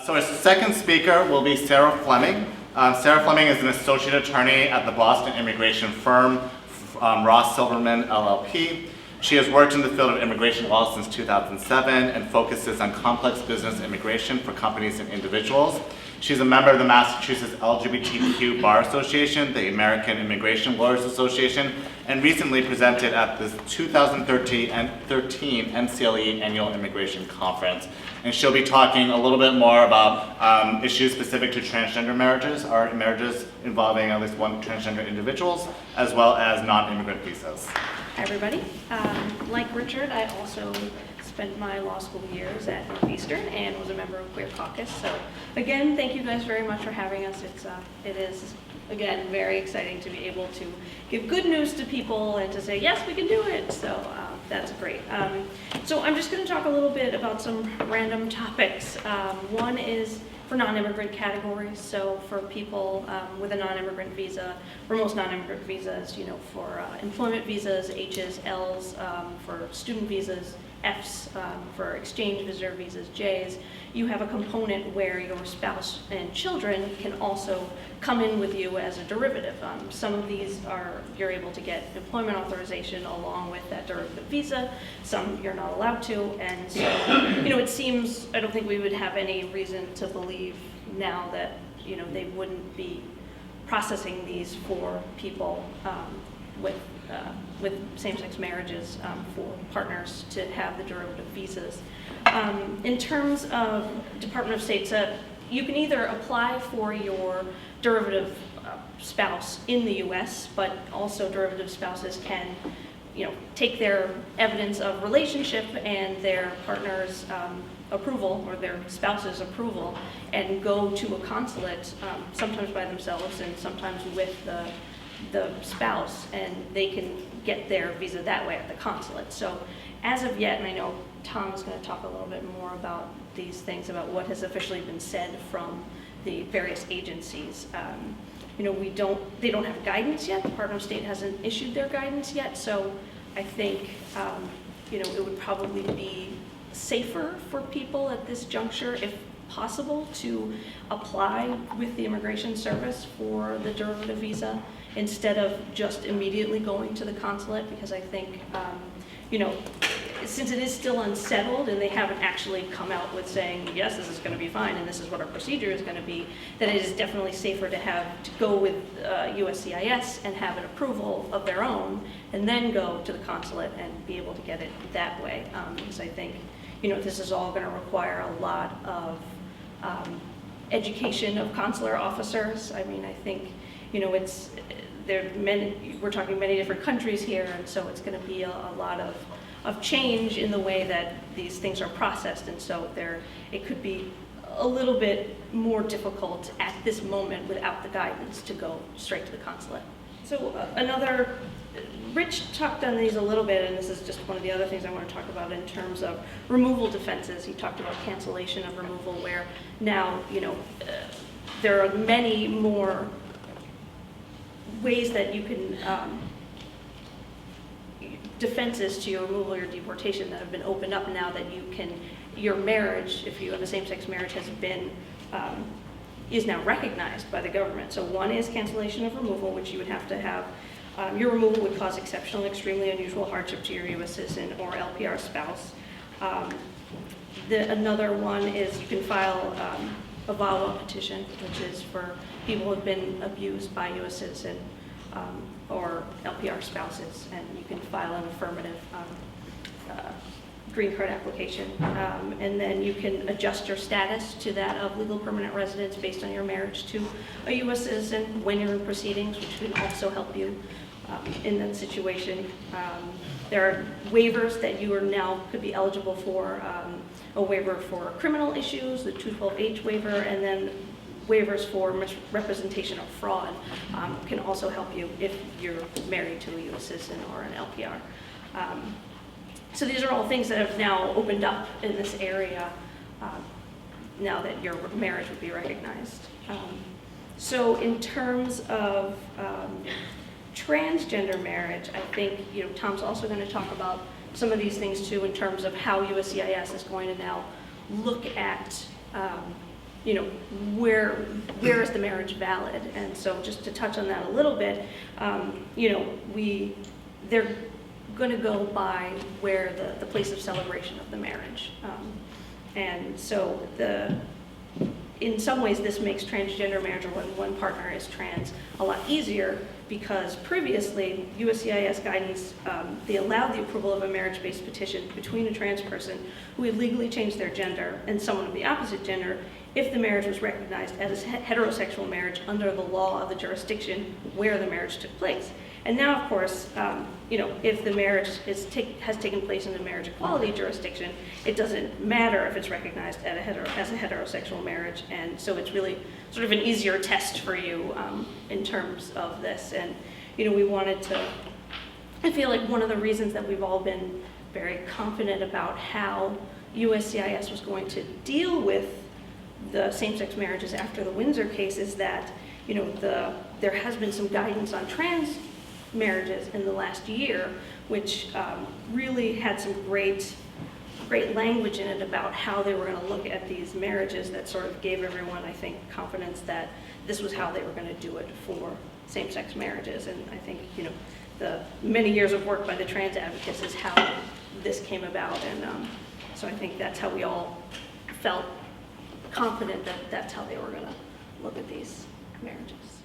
So our second speaker will be Sara Fleming. Sara Fleming is an associate attorney at the Boston immigration firm Ross Silverman LLP. She has worked in the field of immigration law since 2007 and focuses on complex business immigration for companies and individuals. She's a member of the Massachusetts LGBTQ Bar Association, the American Immigration Lawyers Association, and recently presented at the 2013 MCLE Annual Immigration Conference. And she'll be talking a little bit more about issues specific to transgender marriages, or marriages involving at least one transgender individuals, as well as non-immigrant visas. Hi everybody. Like Richard, I also spent my law school years at Northeastern and was a member of Queer Caucus. So again, thank you guys very much for having us. It is, again, very exciting to be able to give good news to people and to say, yes, we can do it. So that's great. So I'm just going to talk a little bit about some random topics. One is for non-immigrant categories. So for people with a non-immigrant visa, for most non-immigrant visas, for employment visas, H's, L's, for student visas, F's, for exchange visitor visas, J's, you have a component where your spouse and children can also come in with you as a derivative. Some of these you're able to get employment authorization along with that derivative visa. Some you're not allowed to, and so it seems, I don't think we would have any reason to believe now that they wouldn't be processing these for people with same-sex marriages for partners to have the derivative visas. In terms of Department of State, you can either apply for your derivative spouse in the U.S., but also derivative spouses can take their evidence of relationship and their partner's approval or their spouse's approval and go to a consulate, sometimes by themselves and sometimes with the spouse, and they can get their visa that way at the consulate. So as of yet, and I know Tom is going to talk a little bit more about these things, about what has officially been said from the various agencies. They don't have guidance yet. The Department of State hasn't issued their guidance yet, so I think it would probably be safer for people at this juncture, if possible, to apply with the Immigration Service for the derivative visa instead of just immediately going to the consulate, because I think, since it is still unsettled and they haven't actually come out with saying, yes, this is going to be fine and this is what our procedure is going to be, that it is definitely safer to go with USCIS and have an approval of their own and then go to the consulate and be able to get it that way. Because I think, this is all going to require a lot of education of consular officers. I mean, I think, we're talking many different countries here, and so it's going to be a lot of change in the way that these things are processed, and so it could be a little bit more difficult at this moment without the guidance to go straight to the consulate. So Rich talked on these a little bit, and this is just one of the other things I want to talk about in terms of removal defenses. He talked about cancellation of removal, where now, there are many more ways that you can, defenses to your removal or deportation that have been opened up now that your marriage, if you have a same-sex marriage, is now recognized by the government. So one is cancellation of removal, which you would have to have. Your removal would cause exceptional, extremely unusual hardship to your U.S. citizen or LPR spouse. Another one is you can file a VAWA petition, which is for people who have been abused by U.S. citizen or LPR spouses, and you can file an affirmative green card application. And then you can adjust your status to that of legal permanent residence based on your marriage to a U.S. citizen when you're in proceedings, which can also help you in that situation. There are waivers that you are now could be eligible for, a waiver for criminal issues, the 212H waiver, and then waivers for misrepresentation of fraud can also help you if you're married to a U.S. citizen or an LPR. So these are all things that have now opened up in this area now that your marriage would be recognized. So in terms of transgender marriage, I think Tom's also going to talk about some of these things too in terms of how USCIS is going to now look at you know, where is the marriage valid? And so just to touch on that a little bit, you know, they're going to go by where the place of celebration of the marriage. And so in some ways this makes transgender marriage, or when one partner is trans, a lot easier, because previously USCIS guidance, they allowed the approval of a marriage-based petition between a trans person who had legally changed their gender and someone of the opposite gender if the marriage was recognized as a heterosexual marriage under the law of the jurisdiction where the marriage took place. And now, of course, you know, if the marriage has taken place in a marriage equality jurisdiction, it doesn't matter if it's recognized as a heterosexual marriage. And so it's really sort of an easier test for you in terms of this. And, you know, we wanted to, I feel like one of the reasons that we've all been very confident about how USCIS was going to deal with the same-sex marriages after the Windsor case is that, you know, there has been some guidance on trans marriages in the last year, which really had some great language in it about how they were going to look at these marriages, that sort of gave everyone, I think, confidence that this was how they were going to do it for same-sex marriages. And I think, you know, the many years of work by the trans advocates is how this came about. And so I think that's how we all felt confident that that's how they were going to look at these marriages.